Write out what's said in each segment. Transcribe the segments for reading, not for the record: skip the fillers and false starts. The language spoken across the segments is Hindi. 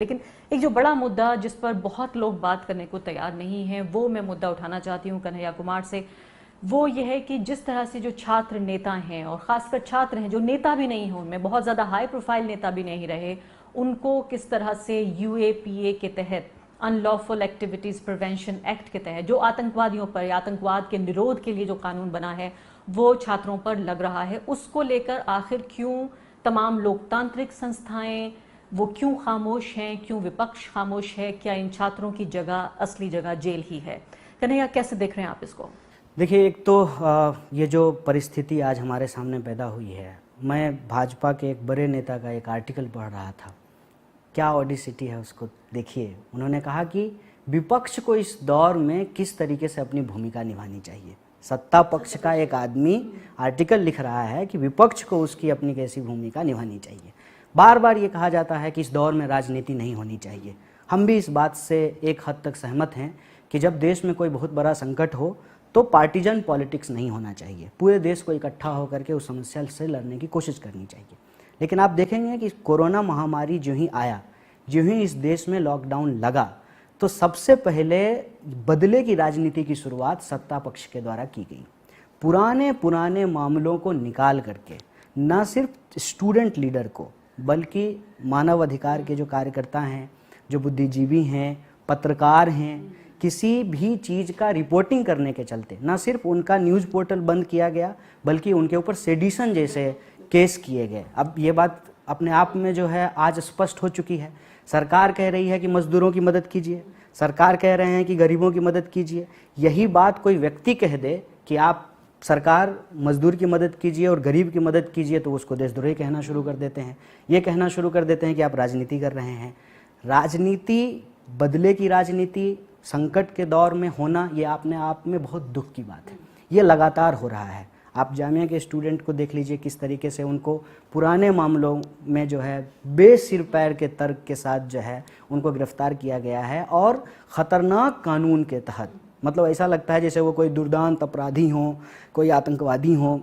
लेकिन एक जो बड़ा मुद्दा जिस पर बहुत लोग बात करने को तैयार नहीं हैं, वो मैं मुद्दा उठाना चाहती हूँ कन्हैया कुमार से। वो ये है कि जिस तरह से जो छात्र नेता हैं और खासकर छात्र हैं जो नेता भी नहीं हैं, उनमें बहुत ज़्यादा हाई प्रोफाइल नेता भी नहीं रहे, उनको किस तरह से यूएपीए के तहत, अनलॉफुल एक्टिविटीज़ प्रिवेंशन एक्ट के तहत, जो आतंकवादियों पर या आतंकवाद के निरोध के लिए जो कानून बना है वो छात्रों पर लग रहा है, उसको लेकर आखिर क्यों तमाम लोकतांत्रिक संस्थाएं वो क्यों खामोश हैं, क्यों विपक्ष खामोश है? क्या इन छात्रों की जगह, असली जगह जेल ही है? कन्हैया, कैसे देख रहे हैं आप इसको? देखिए, एक तो ये जो परिस्थिति आज हमारे सामने पैदा हुई है, मैं भाजपा के एक बड़े नेता का एक आर्टिकल पढ़ रहा था। क्या ऑडिसिटी है उसको देखिए। उन्होंने कहा कि विपक्ष को इस दौर में किस तरीके से अपनी भूमिका निभानी चाहिए। सत्ता पक्ष का एक आदमी आर्टिकल लिख रहा है कि विपक्ष को उसकी अपनी कैसी भूमिका निभानी चाहिए। बार बार ये कहा जाता है कि इस दौर में राजनीति नहीं होनी चाहिए। हम भी इस बात से एक हद तक सहमत हैं कि जब देश में कोई बहुत बड़ा संकट हो तो पार्टीजन पॉलिटिक्स नहीं होना चाहिए। पूरे देश को इकट्ठा होकर के उस समस्या से लड़ने की कोशिश करनी चाहिए। लेकिन आप देखेंगे कि कोरोना महामारी जो ही आया, जो ही इस देश में लॉकडाउन लगा, तो सबसे पहले बदले की राजनीति की शुरुआत सत्ता पक्ष के द्वारा की गई। पुराने मामलों को निकाल करके न सिर्फ स्टूडेंट लीडर को बल्कि मानव अधिकार के जो कार्यकर्ता हैं, जो बुद्धिजीवी हैं, पत्रकार हैं, किसी भी चीज़ का रिपोर्टिंग करने के चलते न सिर्फ उनका न्यूज़ पोर्टल बंद किया गया बल्कि उनके ऊपर सेडिशन जैसे केस किए गए। अब ये बात अपने आप में जो है आज स्पष्ट हो चुकी है। सरकार कह रही है कि मजदूरों की मदद कीजिए, सरकार कह रहे हैं कि गरीबों की मदद कीजिए। यही बात कोई व्यक्ति कह दे कि आप सरकार मजदूर की मदद कीजिए और गरीब की मदद कीजिए, तो उसको देशद्रोही कहना शुरू कर देते हैं। ये कहना शुरू कर देते हैं कि आप राजनीति कर रहे हैं। राजनीति, बदले की राजनीति संकट के दौर में होना, ये अपने आप में बहुत दुख की बात है। ये लगातार हो रहा है। आप जामिया के स्टूडेंट को देख लीजिए, किस तरीके से उनको पुराने मामलों में जो है बेसिर पैर के तर्क के साथ जो है उनको गिरफ्तार किया गया है और ख़तरनाक कानून के तहत, मतलब ऐसा लगता है जैसे वो कोई दुर्दांत अपराधी हों, कोई आतंकवादी हों।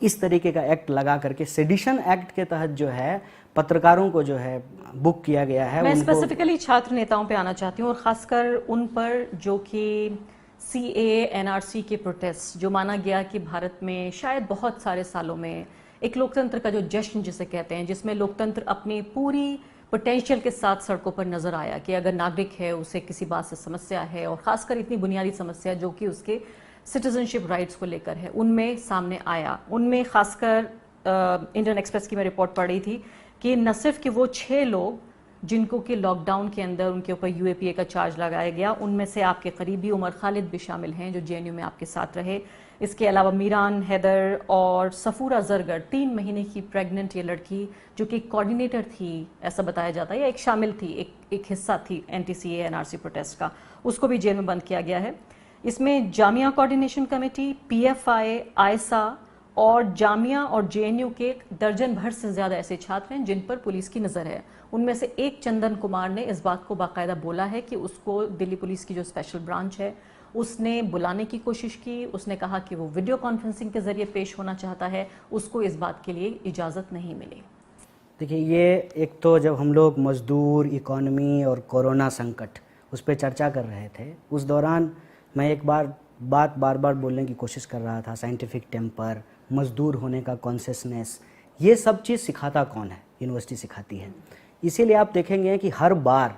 इस तरीके का एक्ट लगा करके, सेडिशन एक्ट के तहत जो है पत्रकारों को जो है बुक किया गया है। मैं स्पेसिफिकली छात्र नेताओं पे आना चाहती हूँ और खासकर उन पर जो कि सीएए एनआरसी के प्रोटेस्ट, जो माना गया कि भारत में शायद बहुत सारे सालों में एक लोकतंत्र का जो जश्न जिसे कहते हैं, जिसमें लोकतंत्र अपनी पूरी पोटेंशियल के साथ सड़कों पर नजर आया कि अगर नागरिक है, उसे किसी बात से समस्या है और खासकर इतनी बुनियादी समस्या जो कि उसके सिटीजनशिप राइट्स को लेकर है, उनमें सामने आया। उनमें खासकर इंडियन एक्सप्रेस की मैं रिपोर्ट पढ़ रही थी कि न सिर्फ कि वो 6 लोग जिनको कि लॉकडाउन के अंदर उनके ऊपर यूएपीए का चार्ज लगाया गया, उनमें से आपके करीबी उमर खालिद भी शामिल हैं जो जेएनयू में आपके साथ रहे। इसके अलावा मीरान हैदर और सफूरा जरगर, 3 महीने की प्रेग्नेंट ये लड़की जो कि कोऑर्डिनेटर थी, ऐसा बताया जाता है, या एक शामिल थी, एक हिस्सा थी एंटी-सीए एनआरसी प्रोटेस्ट का, उसको भी जेल में बंद किया गया है। इसमें जामिया कोऑर्डिनेशन कमेटी, पीएफआई, आयसा और जामिया और जेएनयू के दर्जन भर से ज्यादा ऐसे छात्र हैं जिन पर पुलिस की नजर है। उनमें से एक चंदन कुमार ने इस बात को बाकायदा बोला है कि उसको दिल्ली पुलिस की जो स्पेशल ब्रांच है उसने बुलाने की कोशिश की। उसने कहा कि वो वीडियो कॉन्फ्रेंसिंग के जरिए पेश होना चाहता है, उसको इस बात के लिए इजाजत नहीं मिली। देखिए, ये एक तो जब हम लोग मजदूर, इकोनॉमी और कोरोना संकट उस पर चर्चा कर रहे थे, उस दौरान मैं एक बार बार बार बोलने की कोशिश कर रहा था। साइंटिफिक टेम्पर, मजदूर होने का कॉन्शियसनेस, ये सब चीज़ सिखाता कौन है? यूनिवर्सिटी सिखाती है। इसीलिए आप देखेंगे कि हर बार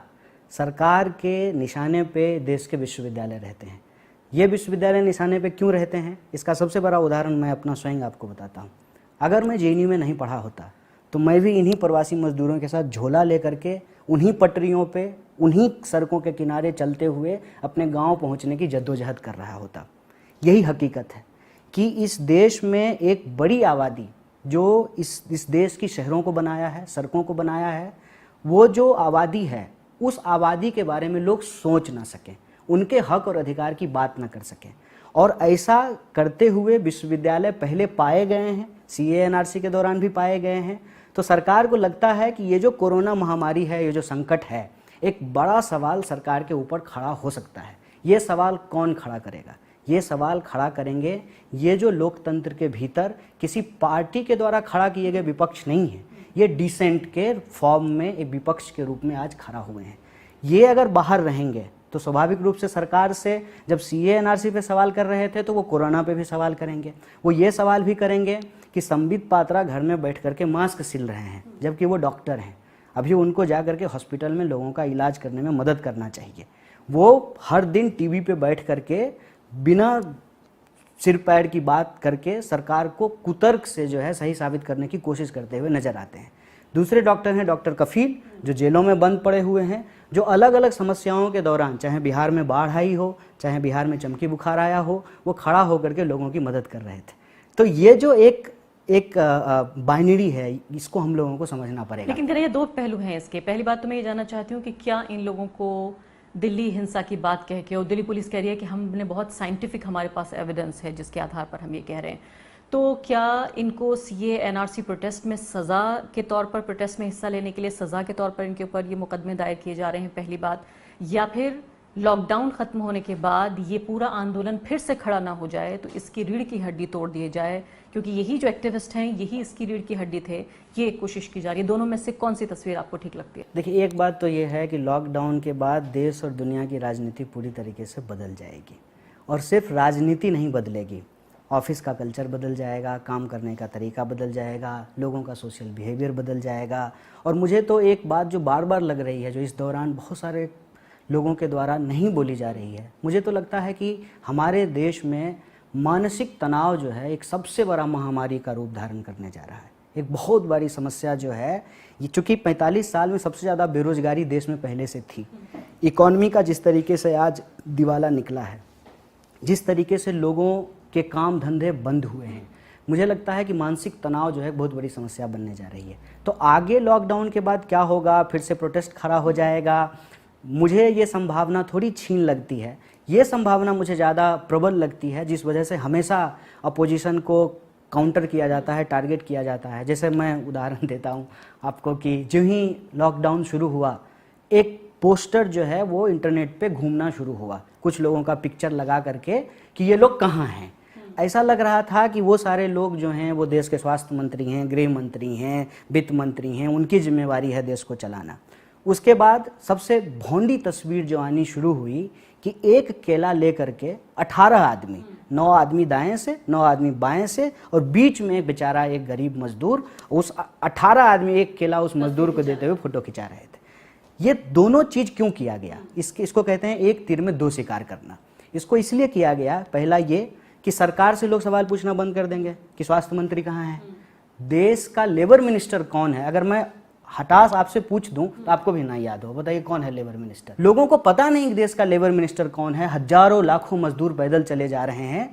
सरकार के निशाने पे देश के विश्वविद्यालय रहते हैं। ये विश्वविद्यालय निशाने पे क्यों रहते हैं? इसका सबसे बड़ा उदाहरण मैं अपना स्वयं आपको बताता हूँ। अगर मैं जेएनयू में नहीं पढ़ा होता तो मैं भी इन्हीं प्रवासी मजदूरों के साथ झोला लेकर के उन्हीं पटरियों पे, उन्हीं सड़कों के किनारे चलते हुए अपने गांव पहुंचने की जद्दोजहद कर रहा होता। यही हकीकत है कि इस देश में एक बड़ी आबादी जो इस देश की शहरों को बनाया है, सड़कों को बनाया है, वो जो आबादी है, उस आबादी के बारे में लोग सोच ना सकें, उनके हक और अधिकार की बात ना कर सकें। और ऐसा करते हुए विश्वविद्यालय पहले पाए गए हैं, सीए एनआरसी के दौरान भी पाए गए हैं। तो सरकार को लगता है कि ये जो कोरोना महामारी है, ये जो संकट है, एक बड़ा सवाल सरकार के ऊपर खड़ा हो सकता है। ये सवाल कौन खड़ा करेगा? ये सवाल खड़ा करेंगे ये जो लोकतंत्र के भीतर किसी पार्टी के द्वारा खड़ा किए गए विपक्ष नहीं है, ये डिसेंट के फॉर्म में एक विपक्ष के रूप में आज खड़ा हुए हैं। ये अगर बाहर रहेंगे तो स्वाभाविक रूप से सरकार से जब सीए एनआरसी पे सवाल कर रहे थे तो वो कोरोना पे भी सवाल करेंगे। वो ये सवाल भी करेंगे कि संबित पात्रा घर में बैठ करके मास्क सिल रहे हैं जबकि वो डॉक्टर हैं। अभी उनको जा करके हॉस्पिटल में लोगों का इलाज करने में मदद करना चाहिए। वो हर दिन टीवी पे बैठ करके बिना सिर पैर की बात करके सरकार को कुतर्क से जो है सही साबित करने की कोशिश करते हुए नजर आते हैं। दूसरे डॉक्टर हैं डॉक्टर कफील, जो जेलों में बंद पड़े हुए हैं, जो अलग अलग समस्याओं के दौरान, चाहे बिहार में बाढ़ आई हो, चाहे बिहार में चमकी बुखार आया हो, वो खड़ा होकर के लोगों की मदद कर रहे थे। तो ये जो एक बाइनरी है, इसको हम लोगों को समझना पड़ेगा। लेकिन करिए, दो पहलू हैं इसके। पहली बात तो मैं ये जानना चाहती हूँ कि क्या इन लोगों को दिल्ली हिंसा की बात कह के, और दिल्ली पुलिस कह रही है कि हमने बहुत साइंटिफिक, हमारे पास एविडेंस है जिसके आधार पर हम ये कह रहे हैं, तो क्या इनको सीए एनआरसी प्रोटेस्ट में सज़ा के तौर पर, प्रोटेस्ट में हिस्सा लेने के लिए सज़ा के तौर पर इनके ऊपर ये मुकदमे दायर किए जा रहे हैं, पहली बात, या फिर लॉकडाउन खत्म होने के बाद ये पूरा आंदोलन फिर से खड़ा ना हो जाए तो इसकी रीढ़ की हड्डी तोड़ दिए जाए, क्योंकि यही जो एक्टिविस्ट हैं यही इसकी रीढ़ की हड्डी थे, ये कोशिश की जा रही है। दोनों में से कौन सी तस्वीर आपको ठीक लगती है? देखिए, एक बात तो ये है कि लॉकडाउन के बाद देश और दुनिया की राजनीति पूरी तरीके से बदल जाएगी, और सिर्फ राजनीति नहीं बदलेगी, ऑफिस का कल्चर बदल जाएगा, काम करने का तरीका बदल जाएगा, लोगों का सोशल बिहेवियर बदल जाएगा। और मुझे तो एक बात जो बार बार लग रही है, जो इस दौरान बहुत सारे लोगों के द्वारा नहीं बोली जा रही है, मुझे तो लगता है कि हमारे देश में मानसिक तनाव जो है एक सबसे बड़ा महामारी का रूप धारण करने जा रहा है। एक बहुत बड़ी समस्या जो है ये, चूँकि 45 साल में सबसे ज़्यादा बेरोजगारी देश में पहले से थी, इकॉनमी का जिस तरीके से आज दिवाला निकला है, जिस तरीके से लोगों के काम धंधे बंद हुए हैं, मुझे लगता है कि मानसिक तनाव जो है बहुत बड़ी समस्या बनने जा रही है। तो आगे लॉकडाउन के बाद क्या होगा, फिर से प्रोटेस्ट खड़ा हो जाएगा, मुझे ये संभावना थोड़ी छीन लगती है। ये संभावना मुझे ज़्यादा प्रबल लगती है जिस वजह से हमेशा अपोजिशन को काउंटर किया जाता है, टारगेट किया जाता है। जैसे मैं उदाहरण देता हूँ आपको कि जो ही लॉकडाउन शुरू हुआ, एक पोस्टर जो है वो इंटरनेट पे घूमना शुरू हुआ, कुछ लोगों का पिक्चर लगा करके कि ये लोग कहाँ हैं। ऐसा लग रहा था कि वो सारे लोग जो हैं वो देश के स्वास्थ्य मंत्री हैं, गृह मंत्री हैं, वित्त मंत्री हैं, उनकी जिम्मेवारी है देश को चलाना। उसके बाद सबसे भोंडी तस्वीर जो आनी शुरू हुई कि एक केला लेकर के 18 आदमी, 9 आदमी दाएं से, 9 आदमी बाएं से, और बीच में एक बेचारा एक गरीब मजदूर, उस 18 आदमी एक केला उस मजदूर को देते हुए फोटो खिंचा रहे थे। ये दोनों चीज़ क्यों किया गया? इसको कहते हैं एक तीर में दो शिकार करना। इसको इसलिए किया गया, पहला ये कि सरकार से लोग सवाल पूछना बंद कर देंगे कि स्वास्थ्य मंत्री कहाँ है, देश का लेबर मिनिस्टर कौन है। अगर मैं हठास आपसे पूछ दूं तो आपको भी ना याद हो, बताइए कौन है लेबर मिनिस्टर। लोगों को पता नहीं कि देश का लेबर मिनिस्टर कौन है। हजारों लाखों मजदूर पैदल चले जा रहे हैं।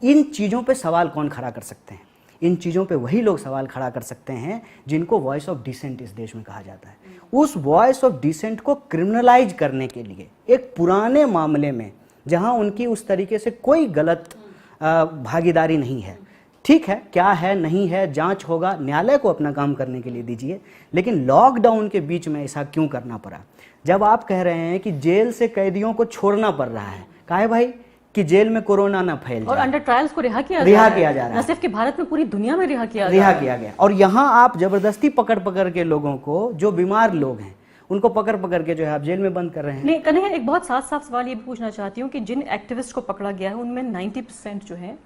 इन चीज़ों पे सवाल कौन खड़ा कर सकते हैं? इन चीज़ों पे वही लोग सवाल खड़ा कर सकते हैं जिनको वॉइस ऑफ डिसेंट इस देश में कहा जाता है। उस वॉइस ऑफ डिसेंट को क्रिमिनलाइज करने के लिए एक पुराने मामले में, जहां उनकी उस तरीके से कोई गलत भागीदारी नहीं है, ठीक है, क्या है नहीं है जांच होगा, न्यायालय को अपना काम करने के लिए दीजिए, लेकिन लॉकडाउन के बीच में ऐसा क्यों करना पड़ा? जब आप कह रहे हैं कि जेल से कैदियों को छोड़ना पड़ रहा है, काहे भाई कि जेल में कोरोना ना फैल जाए, और अंडर ट्रायल्स को रिहा किया जा रहा है। न सिर्फ कि भारत में, पूरी दुनिया में रिहा किया गया। और यहाँ आप जबरदस्ती पकड़ के लोगों को, जो बीमार लोग हैं उनको पकड़ के जो है आप जेल में बंद कर रहे हैं। नहीं, कन्हैया, एक बहुत साफ सवाल ये भी पूछना चाहती हूँ कि जिन एक्टिविस्ट को पकड़ा गया है उनमें 90% जो है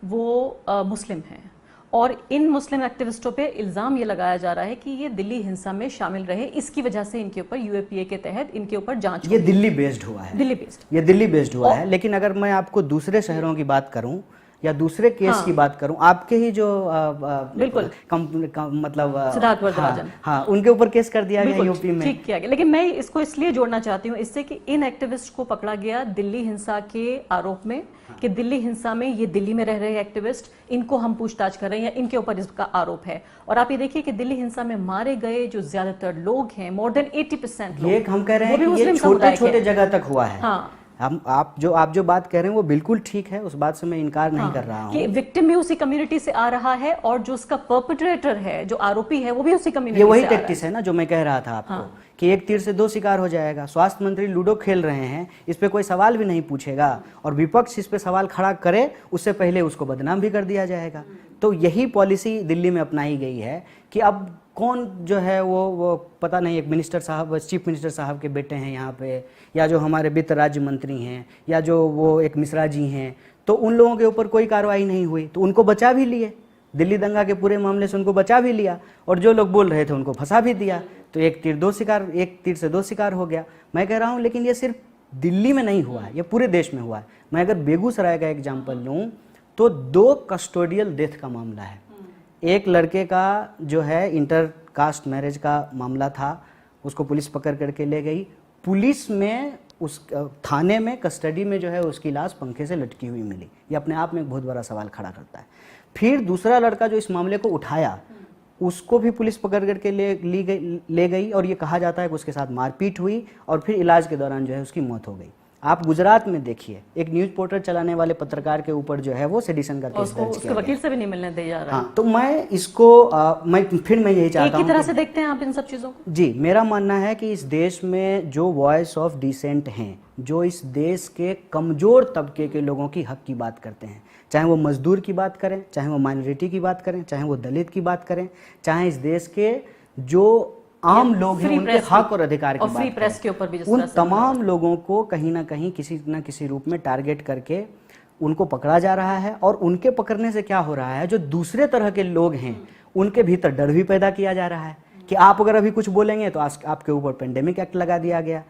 वो मुस्लिम हैं, और इन मुस्लिम एक्टिविस्टों पे इल्ज़ाम ये लगाया जा रहा है कि ये दिल्ली हिंसा में शामिल रहे, इसकी वजह से इनके ऊपर यूएपीए के तहत इनके ऊपर जांच। ये दिल्ली बेस्ड हुआ है, ये दिल्ली बेस्ड हुआ है। लेकिन अगर मैं आपको दूसरे शहरों की बात करूं या दूसरे केस की बात करूं, आपके ही जो बिल्कुल मतलब सिद्धार्थ वरदराजन, हाँ, उनके ऊपर केस कर दिया गया यूपी में, ठीक किया गया। लेकिन मैं इसको इसलिए जोड़ना चाहती हूँ इससे कि इन एक्टिविस्ट को पकड़ा गया दिल्ली हिंसा के आरोप में, कि दिल्ली हिंसा में ये दिल्ली में रह रहे एक्टिविस्ट, इनको हम पूछताछ कर रहे हैं या इनके ऊपर इसका आरोप है। और आप ये देखिए कि दिल्ली हिंसा में मारे गए जो ज्यादातर लोग हैं, मोर देन 80% लोग, ये हम कह रहे हैं कि ये छोटे जगह तक हुआ है। हाँ, आप जो बात कह रहे हैं वो बिल्कुल ठीक है, उस बात से मैं इनकार नहीं कर रहा हूँ कि विक्टिम भी उसी कम्युनिटी से आ रहा है और जो उसका परपेट्रेटर है, जो आरोपी है, वो भी उसी कम्युनिटी से। ये वही से टैक्टिस है ना जो मैं कह रहा था आपको, कि एक तीर से दो शिकार हो जाएगा। स्वास्थ्य मंत्री लूडो खेल रहे हैं, इस पे कोई सवाल भी नहीं पूछेगा और विपक्ष इस पे सवाल खड़ा करे उससे पहले उसको बदनाम भी कर दिया जाएगा। तो यही पॉलिसी दिल्ली में अपनाई गई है कि अब कौन जो है वो पता नहीं, एक मिनिस्टर साहब, चीफ मिनिस्टर साहब के बेटे हैं यहाँ पे, या जो हमारे वित्त राज्य मंत्री हैं, या जो वो एक मिश्रा जी हैं, तो उन लोगों के ऊपर कोई कार्रवाई नहीं हुई, तो उनको बचा भी लिए। दिल्ली दंगा के पूरे मामले से उनको बचा भी लिया और जो लोग बोल रहे थे उनको फंसा भी दिया। तो एक तीर से दो शिकार हो गया। मैं कह रहा हूँ लेकिन ये सिर्फ दिल्ली में नहीं हुआ है, ये पूरे देश में हुआ है। मैं अगर बेगूसराय का एग्जाम्पल लूँ तो 2 कस्टोडियल डेथ का मामला है। एक लड़के का जो है इंटर कास्ट मैरिज का मामला था, उसको पुलिस पकड़ करके ले गई। पुलिस में उस थाने में कस्टडी में जो है उसकी लाश पंखे से लटकी हुई मिली। ये अपने आप में एक बहुत बड़ा सवाल खड़ा करता है। फिर दूसरा लड़का जो इस मामले को उठाया उसको भी पुलिस पकड़ करके ले गई और ये कहा जाता है कि उसके साथ मारपीट हुई और फिर इलाज के दौरान जो है उसकी मौत हो गई। आप गुजरात में देखिए, एक न्यूज पोर्टल चलाने वाले पत्रकार के ऊपर जो है वो सेडिशन का केस दर्ज किया, वकील से भी नहीं मिलने दिया जा रहा। हाँ, तो मैं इसको मैं यही चाहता हूँ। एक ही तरह से देखते हैं आप इन सब चीजों को? जी, मेरा मानना है कि इस देश में जो वॉइस ऑफ डिसेंट हैं, जो इस देश के कमजोर तबके के लोगों की हक की बात करते हैं, चाहे वो मजदूर की बात करें, चाहे वो माइनॉरिटी की बात करें, चाहे वो दलित की बात करें, चाहे इस देश के जो आम लोग हैं उनके हक और अधिकार की बात प्रेस के ऊपर भी, उन तमाम लोगों को कहीं ना कहीं किसी न किसी रूप में टारगेट करके उनको पकड़ा जा रहा है। और उनके पकड़ने से क्या हो रहा है, जो दूसरे तरह के लोग हैं उनके भीतर डर भी पैदा किया जा रहा है कि आप अगर अभी कुछ बोलेंगे तो आपके ऊपर पेंडेमिक एक्ट लगा दिया गया।